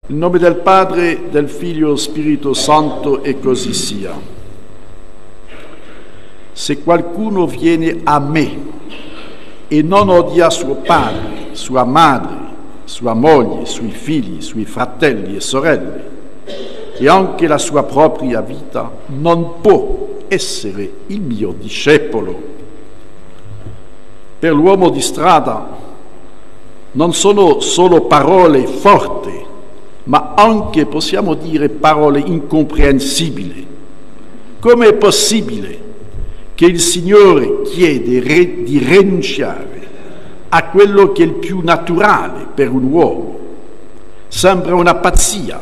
Nel nome del Padre, del Figlio e Spirito Santo, e così sia. Se qualcuno viene a me e non odia suo padre, sua madre, sua moglie, suoi figli, suoi fratelli e sorelle, e anche la sua propria vita, non può essere il mio discepolo. Per l'uomo di strada non sono solo parole forti, ma anche, possiamo dire, parole incomprensibili. Come è possibile che il Signore chiede di rinunciare a quello che è il più naturale per un uomo? Sembra una pazzia,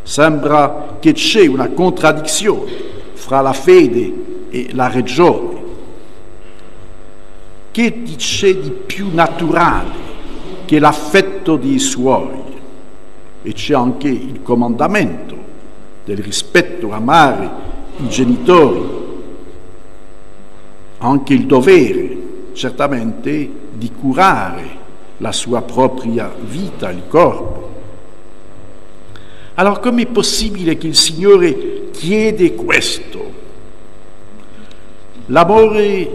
sembra che c'è una contraddizione fra la fede e la ragione. Che c'è di più naturale che l'affetto dei suoi? E c'è anche il comandamento del rispetto, amare i genitori, anche il dovere, certamente, di curare la sua propria vita, il corpo. Allora, com'è possibile che il Signore chiede questo? L'amore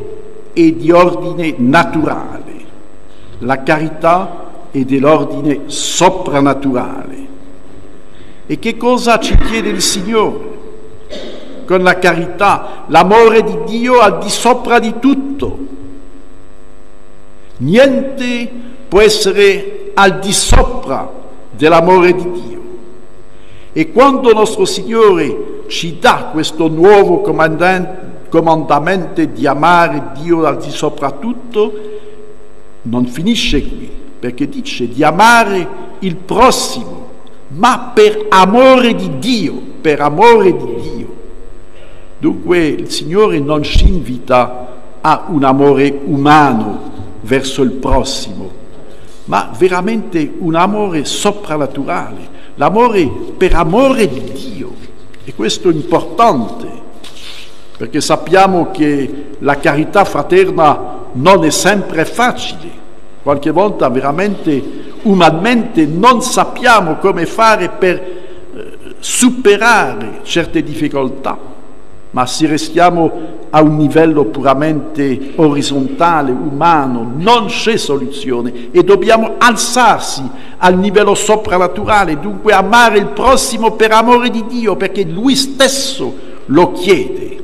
è di ordine naturale, la carità è dell'ordine soprannaturale. E che cosa ci chiede il Signore? Con la carità, l'amore di Dio al di sopra di tutto. Niente può essere al di sopra dell'amore di Dio. E quando nostro Signore ci dà questo nuovo comandamento di amare Dio al di sopra tutto, non finisce qui, perché dice di amare il prossimo, ma per amore di Dio, per amore di Dio. Dunque il Signore non ci invita a un amore umano verso il prossimo, ma veramente un amore soprannaturale, l'amore per amore di Dio. E questo è importante, perché sappiamo che la carità fraterna non è sempre facile. Qualche volta veramente umanamente non sappiamo come fare per superare certe difficoltà, ma se restiamo a un livello puramente orizzontale, umano, non c'è soluzione e dobbiamo alzarsi al livello soprannaturale, dunque amare il prossimo per amore di Dio, perché Lui stesso lo chiede.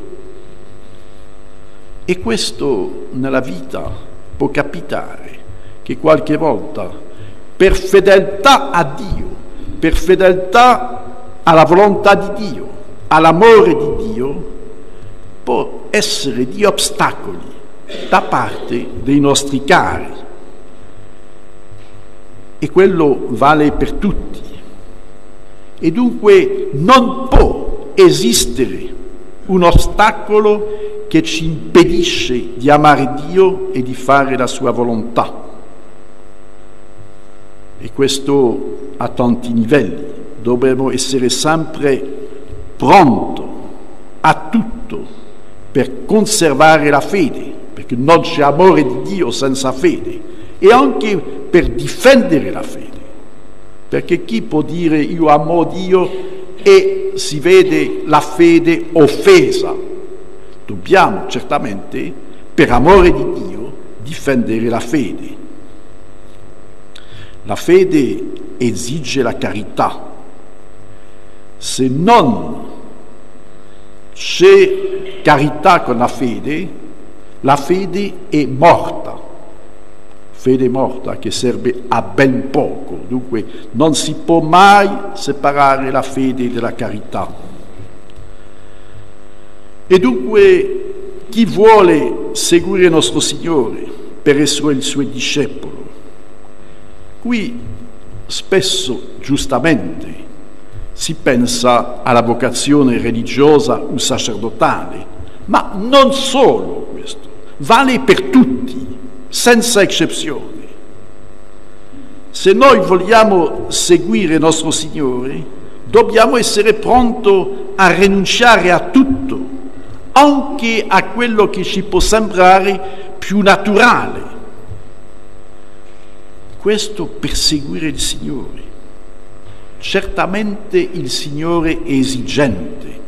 E questo nella vita può capitare che qualche volta, per fedeltà a Dio, per fedeltà alla volontà di Dio, all'amore di Dio, può essere di ostacoli da parte dei nostri cari. E quello vale per tutti. E dunque non può esistere un ostacolo che ci impedisce di amare Dio e di fare la sua volontà. E questo a tanti livelli. Dobbiamo essere sempre pronti a tutto per conservare la fede, perché non c'è amore di Dio senza fede, e anche per difendere la fede, perché chi può dire io amo Dio e si vede la fede offesa? Dobbiamo certamente, per amore di Dio, difendere la fede. La fede esige la carità. Se non c'è carità con la fede è morta. Fede morta che serve a ben poco. Dunque non si può mai separare la fede dalla carità. E dunque chi vuole seguire nostro Signore per essere il suo discepolo, qui spesso, giustamente, si pensa alla vocazione religiosa o sacerdotale, ma non solo questo, vale per tutti, senza eccezione. Se noi vogliamo seguire nostro Signore, dobbiamo essere pronti a rinunciare a tutto, anche a quello che ci può sembrare più naturale. Questo per seguire il Signore. Certamente il Signore è esigente,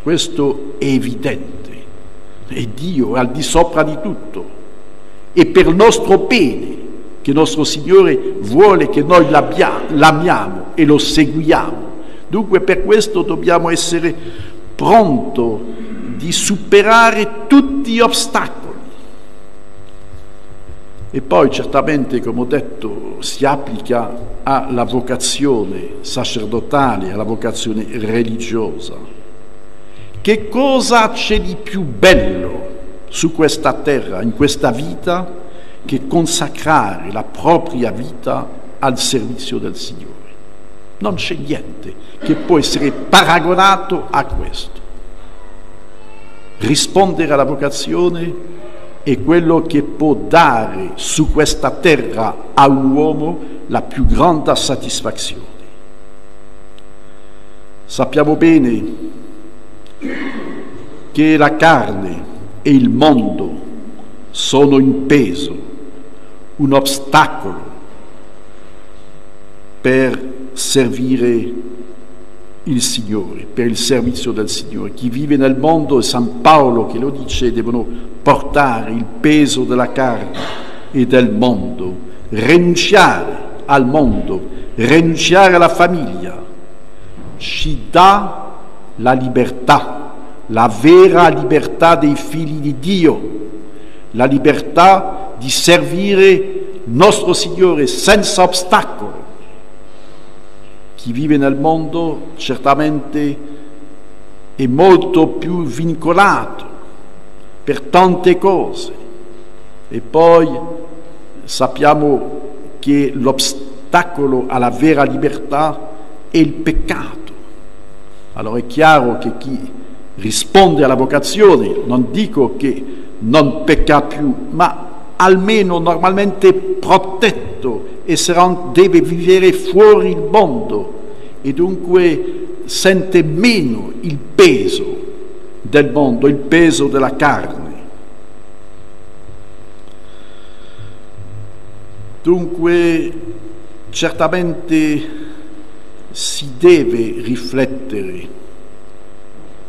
questo è evidente, e Dio è al di sopra di tutto, è per il nostro bene che nostro Signore vuole che noi l'amiamo e lo seguiamo. Dunque per questo dobbiamo essere pronti di superare tutti gli ostacoli. E poi certamente, come ho detto, si applica alla vocazione sacerdotale, alla vocazione religiosa. Che cosa c'è di più bello su questa terra, in questa vita, che consacrare la propria vita al servizio del Signore? Non c'è niente che può essere paragonato a questo. Rispondere alla vocazione è quello che può dare su questa terra a un uomo la più grande soddisfazione. Sappiamo bene che la carne e il mondo sono un peso, un ostacolo per servire il Signore, per il servizio del Signore. Chi vive nel mondo, è San Paolo che lo dice, devono portare il peso della carne e del mondo, rinunciare al mondo, rinunciare alla famiglia. Ci dà la libertà, la vera libertà dei figli di Dio, la libertà di servire nostro Signore senza ostacolo. Chi vive nel mondo certamente è molto più vincolato per tante cose, e poi sappiamo che l'ostacolo alla vera libertà è il peccato. Allora è chiaro che chi risponde alla vocazione, non dico che non pecca più, ma almeno normalmente protetto, e deve vivere fuori il mondo e dunque sente meno il peso del mondo, il peso della carne. Dunque certamente si deve riflettere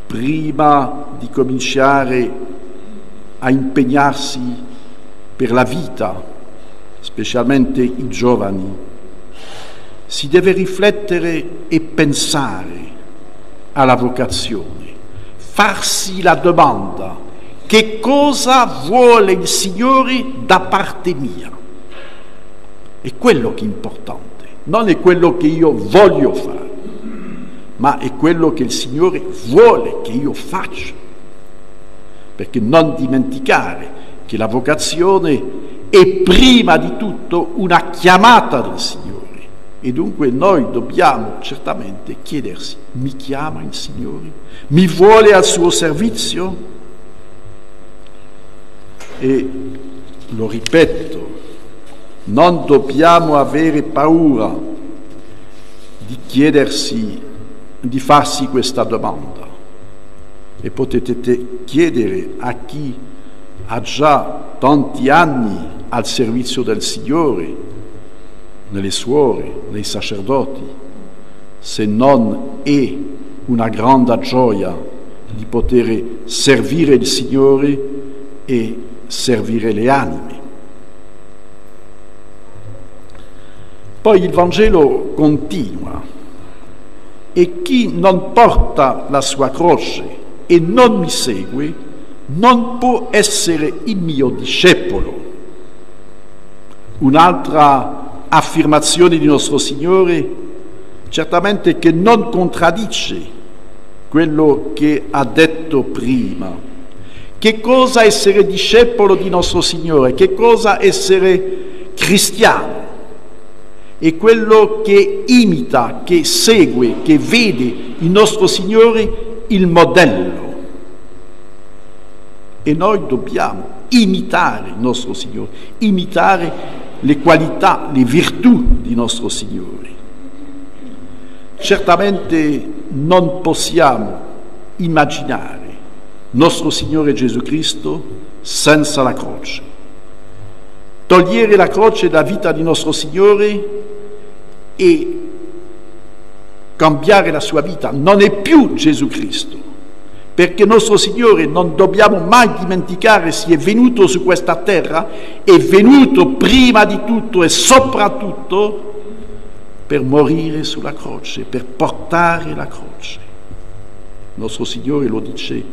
prima di cominciare a impegnarsi per la vita, specialmente i giovani. Si deve riflettere e pensare alla vocazione, farsi la domanda: che cosa vuole il Signore da parte mia? È quello che è importante, non è quello che io voglio fare, ma è quello che il Signore vuole che io faccia. Perché non dimenticare che la vocazione è prima di tutto una chiamata del Signore, e dunque noi dobbiamo certamente chiedersi: mi chiama il Signore? Mi vuole al suo servizio? E lo ripeto, non dobbiamo avere paura di chiedersi, di farsi questa domanda, e potete chiedere a chi ha già tanti anni al servizio del Signore, nelle suore, nei sacerdoti, se non è una grande gioia di poter servire il Signore e servire le anime. Poi il Vangelo continua: e chi non porta la sua croce e non mi segue non può essere il mio discepolo. Un'altra affermazione di nostro Signore, certamente, che non contraddice quello che ha detto prima. Che cosa essere discepolo di nostro Signore? Che cosa essere cristiano? È quello che imita, che segue, che vede il nostro Signore il modello. E noi dobbiamo imitare il nostro Signore, imitare le qualità, le virtù di nostro Signore. Certamente non possiamo immaginare nostro Signore Gesù Cristo senza la croce. Togliere la croce da vita di nostro Signore è cambiare la sua vita non è più Gesù Cristo, perché nostro Signore, non dobbiamo mai dimenticare, si è venuto su questa terra, è venuto prima di tutto e soprattutto per morire sulla croce, per portare la croce. Nostro Signore lo dice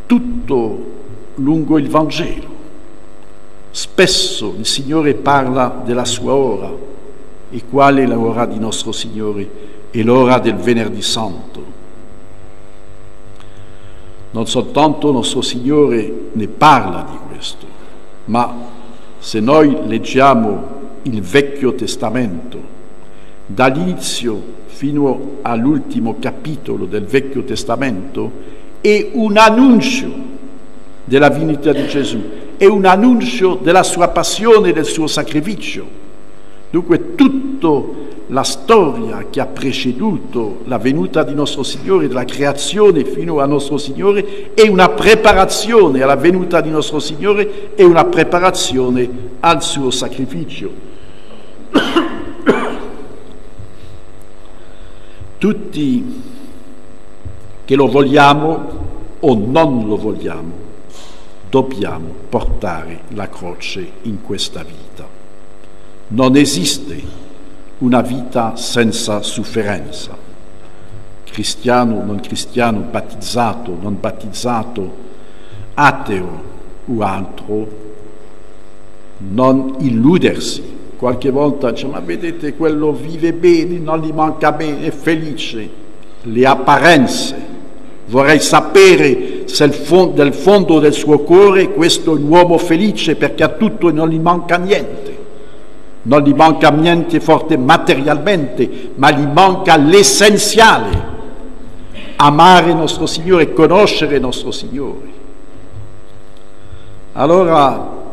tutto lungo il Vangelo. Spesso il Signore parla della sua ora. E qual è l'ora di nostro Signore? È l'ora del Venerdì Santo. Non soltanto nostro Signore ne parla di questo, ma se noi leggiamo il Vecchio Testamento, dall'inizio fino all'ultimo capitolo del Vecchio Testamento, è un annuncio della venuta di Gesù, è un annuncio della sua passione e del suo sacrificio. Dunque tutta la storia che ha preceduto la venuta di nostro Signore, dalla creazione fino a nostro Signore, è una preparazione alla venuta di nostro Signore, è una preparazione al suo sacrificio. Tutti che lo vogliamo o non lo vogliamo, dobbiamo portare la croce in questa vita. Non esiste una vita senza sofferenza. Cristiano, non cristiano, battezzato, non battezzato, ateo o altro, non illudersi. Qualche volta dice, ma vedete, quello vive bene, non gli manca bene, è felice. Le apparenze. Vorrei sapere se del fondo del suo cuore questo è un uomo felice, perché a tutto non gli manca niente. Non gli manca niente forte materialmente, ma gli manca l'essenziale. Amare nostro Signore, conoscere nostro Signore. Allora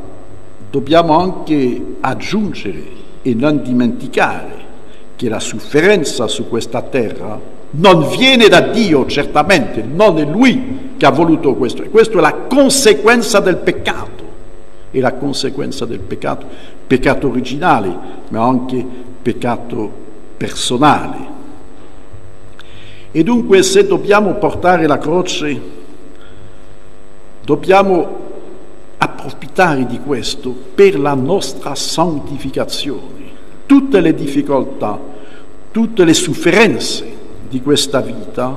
dobbiamo anche aggiungere e non dimenticare che la sofferenza su questa terra non viene da Dio, certamente, non è Lui che ha voluto questo. E questa è la conseguenza del peccato. È la conseguenza del peccato, peccato originale, ma anche peccato personale. E dunque, se dobbiamo portare la croce, dobbiamo approfittare di questo per la nostra santificazione. Tutte le difficoltà, tutte le sofferenze di questa vita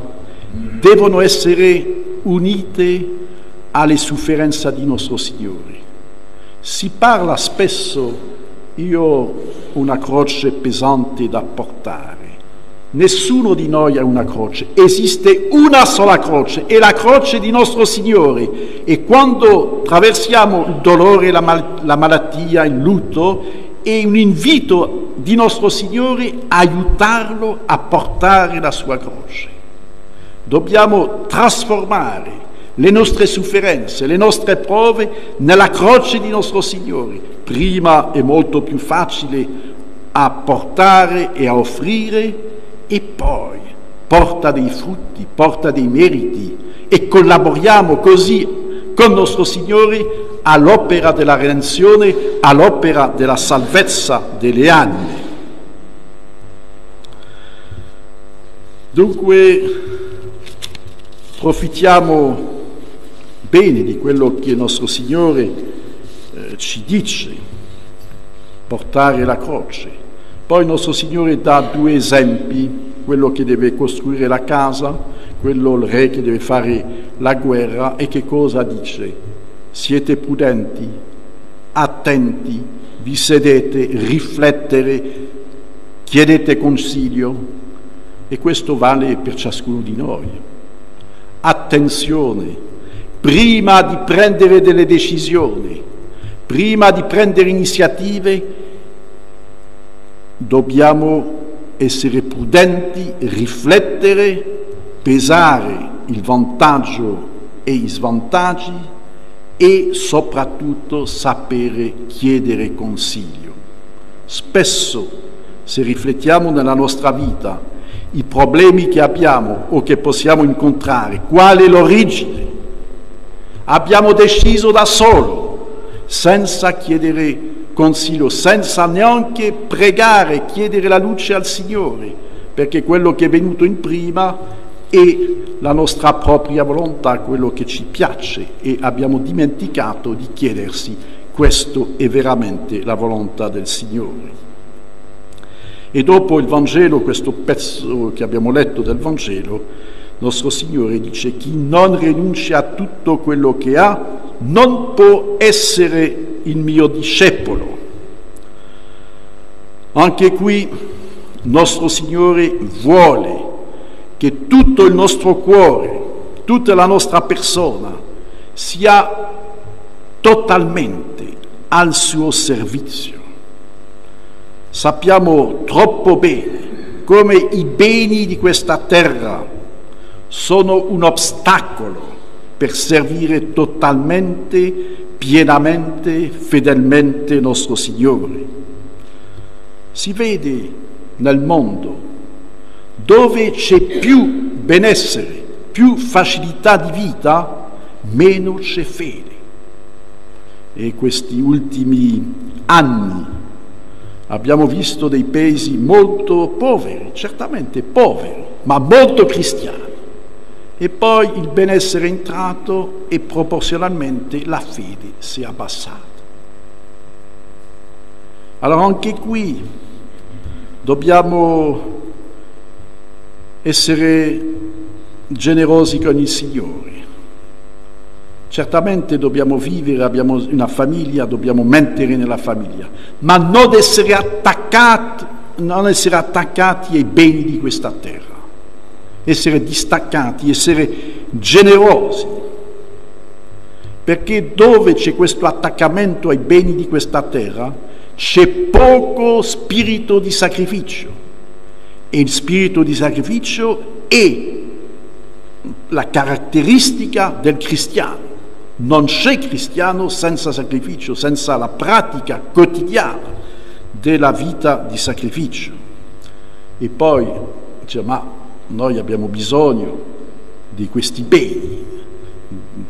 devono essere unite alle sofferenze di nostro Signore. Si parla spesso, io ho una croce pesante da portare. Nessuno di noi ha una croce, esiste una sola croce, è la croce di nostro Signore. E quando attraversiamo il dolore, la malattia, il lutto, è un invito di nostro Signore a aiutarlo a portare la sua croce. Dobbiamo trasformare le nostre sofferenze, le nostre prove nella croce di nostro Signore. Prima è molto più facile a portare e a offrire, e poi porta dei frutti, porta dei meriti, e collaboriamo così con nostro Signore all'opera della redenzione, all'opera della salvezza delle anime. Dunque profittiamo bene di quello che nostro Signore ci dice, portare la croce. Poi nostro Signore dà due esempi, quello che deve costruire la casa, quello il re che deve fare la guerra, e che cosa dice? Siete prudenti, attenti, vi sedete, riflettere, chiedete consiglio, e questo vale per ciascuno di noi. Attenzione! Prima di prendere delle decisioni, prima di prendere iniziative, dobbiamo essere prudenti, riflettere, pesare il vantaggio e i svantaggi e soprattutto sapere chiedere consiglio. Spesso, se riflettiamo nella nostra vita, i problemi che abbiamo o che possiamo incontrare, qual è l'origine? Abbiamo deciso da solo, senza chiedere consiglio, senza neanche pregare, chiedere la luce al Signore. perché quello che è venuto in prima è la nostra propria volontà, quello che ci piace, e abbiamo dimenticato di chiedersi: questo è veramente la volontà del Signore? E dopo il Vangelo, questo pezzo che abbiamo letto del Vangelo, nostro Signore dice: chi non rinuncia a tutto quello che ha non può essere il mio discepolo. Anche qui nostro Signore vuole che tutto il nostro cuore, tutta la nostra persona sia totalmente al suo servizio. Sappiamo troppo bene come i beni di questa terra sono un ostacolo per servire totalmente, pienamente, fedelmente nostro Signore. Si vede nel mondo dove c'è più benessere, più facilità di vita, meno c'è fede. E questi ultimi anni abbiamo visto dei paesi molto poveri, certamente poveri, ma molto cristiani. E poi il benessere è entrato e proporzionalmente la fede si è abbassata. Allora anche qui dobbiamo essere generosi con il Signore. Certamente dobbiamo vivere, abbiamo una famiglia, dobbiamo mettere nella famiglia, ma non essere attaccati ai beni di questa terra, essere distaccati, essere generosi, perché dove c'è questo attaccamento ai beni di questa terra c'è poco spirito di sacrificio, e il spirito di sacrificio è la caratteristica del cristiano. Non c'è cristiano senza sacrificio, senza la pratica quotidiana della vita di sacrificio. E poi dice: ma noi abbiamo bisogno di questi beni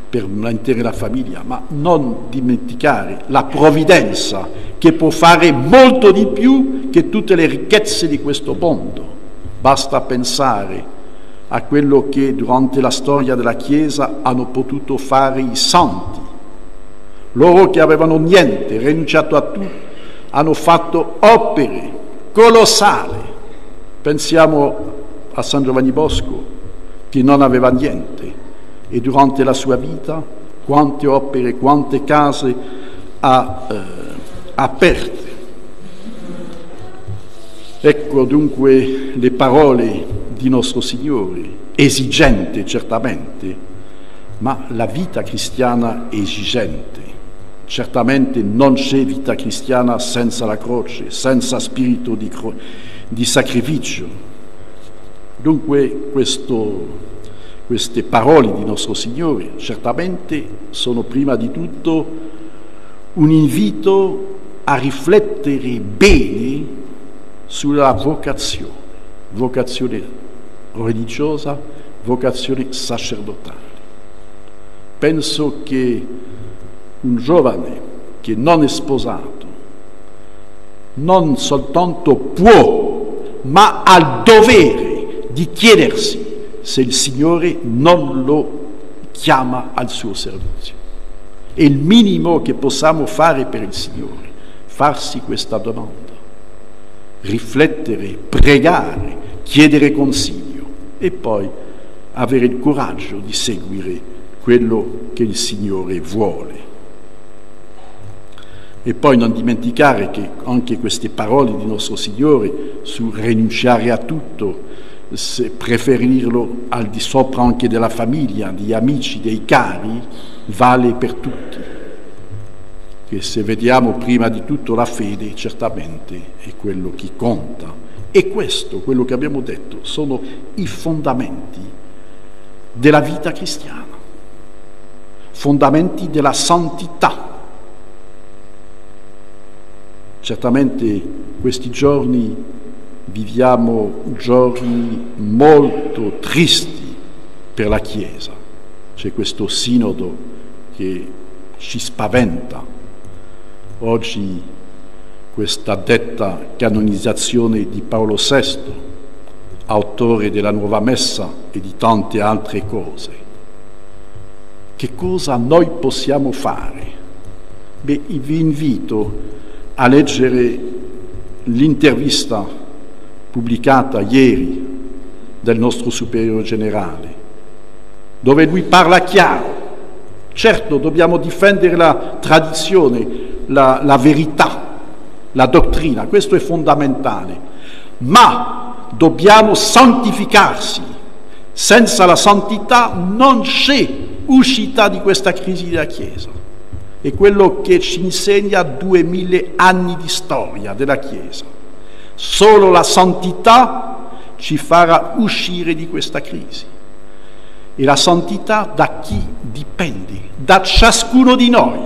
per mantenere la famiglia, ma non dimenticare la provvidenza che può fare molto di più che tutte le ricchezze di questo mondo. Basta pensare a quello che durante la storia della Chiesa hanno potuto fare i santi. Loro che avevano niente, rinunciato a tutto, hanno fatto opere colossali. Pensiamo a San Giovanni Bosco, che non aveva niente, e durante la sua vita quante opere, quante case ha aperte. Ecco dunque le parole di nostro Signore, esigente certamente, ma la vita cristiana è esigente. Certamente non c'è vita cristiana senza la croce, senza spirito di sacrificio. Dunque queste parole di nostro Signore certamente sono prima di tutto un invito a riflettere bene sulla vocazione religiosa, vocazione sacerdotale. Penso che un giovane che non è sposato non soltanto può, ma ha il dovere di chiedersi se il Signore non lo chiama al suo servizio. È il minimo che possiamo fare per il Signore, farsi questa domanda, riflettere, pregare, chiedere consiglio e poi avere il coraggio di seguire quello che il Signore vuole. E poi non dimenticare che anche queste parole di nostro Signore su rinunciare a tutto, preferirlo al di sopra anche della famiglia, degli amici, dei cari, vale per tutti. Che se vediamo prima di tutto la fede, certamente è quello che conta. E questo, quello che abbiamo detto, sono i fondamenti della vita cristiana, fondamenti della santità. Certamente questi giorni viviamo giorni molto tristi per la Chiesa. C'è questo sinodo che ci spaventa. Oggi questa detta canonizzazione di Paolo VI autore della Nuova Messa e di tante altre cose. Che cosa noi possiamo fare? Beh, vi invito a leggere l'intervista pubblicata ieri del nostro superiore generale, dove lui parla chiaro. Certo, dobbiamo difendere la tradizione, la verità, la dottrina, questo è fondamentale, ma dobbiamo santificarsi. Senza la santità non c'è uscita di questa crisi della Chiesa. È quello che ci insegna 2000 anni di storia della Chiesa. Solo la santità ci farà uscire di questa crisi. E la santità da chi dipende? Da ciascuno di noi.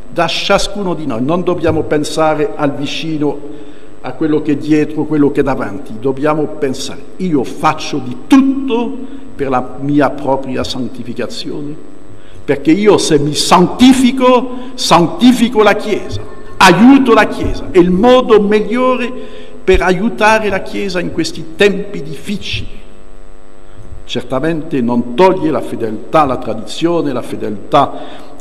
Da ciascuno di noi. Non dobbiamo pensare al vicino, a quello che è dietro, quello che è davanti. Dobbiamo pensare, io faccio di tutto per la mia propria santificazione. Perché io, se mi santifico, santifico la Chiesa, aiuto la Chiesa. È il modo migliore per aiutare la Chiesa in questi tempi difficili. Certamente non toglie la fedeltà alla tradizione, la fedeltà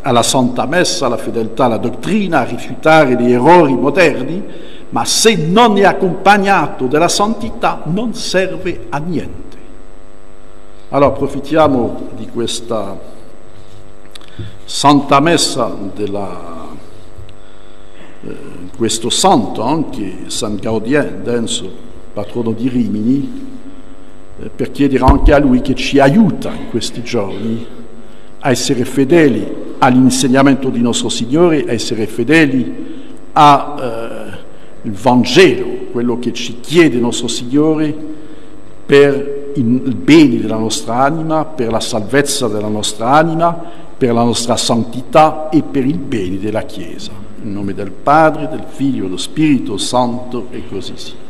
alla Santa Messa, la fedeltà alla dottrina, a rifiutare gli errori moderni, ma se non è accompagnato della santità non serve a niente. Allora approfittiamo di questa Santa Messa questo santo, anche San Gaudien, Denso, patrono di Rimini, per chiedere anche a lui che ci aiuta in questi giorni a essere fedeli all'insegnamento di nostro Signore, a essere fedeli al Vangelo, quello che ci chiede nostro Signore per il bene della nostra anima, per la salvezza della nostra anima, per la nostra santità e per il bene della Chiesa. In nome del Padre, del Figlio e dello Spirito Santo, e così sia.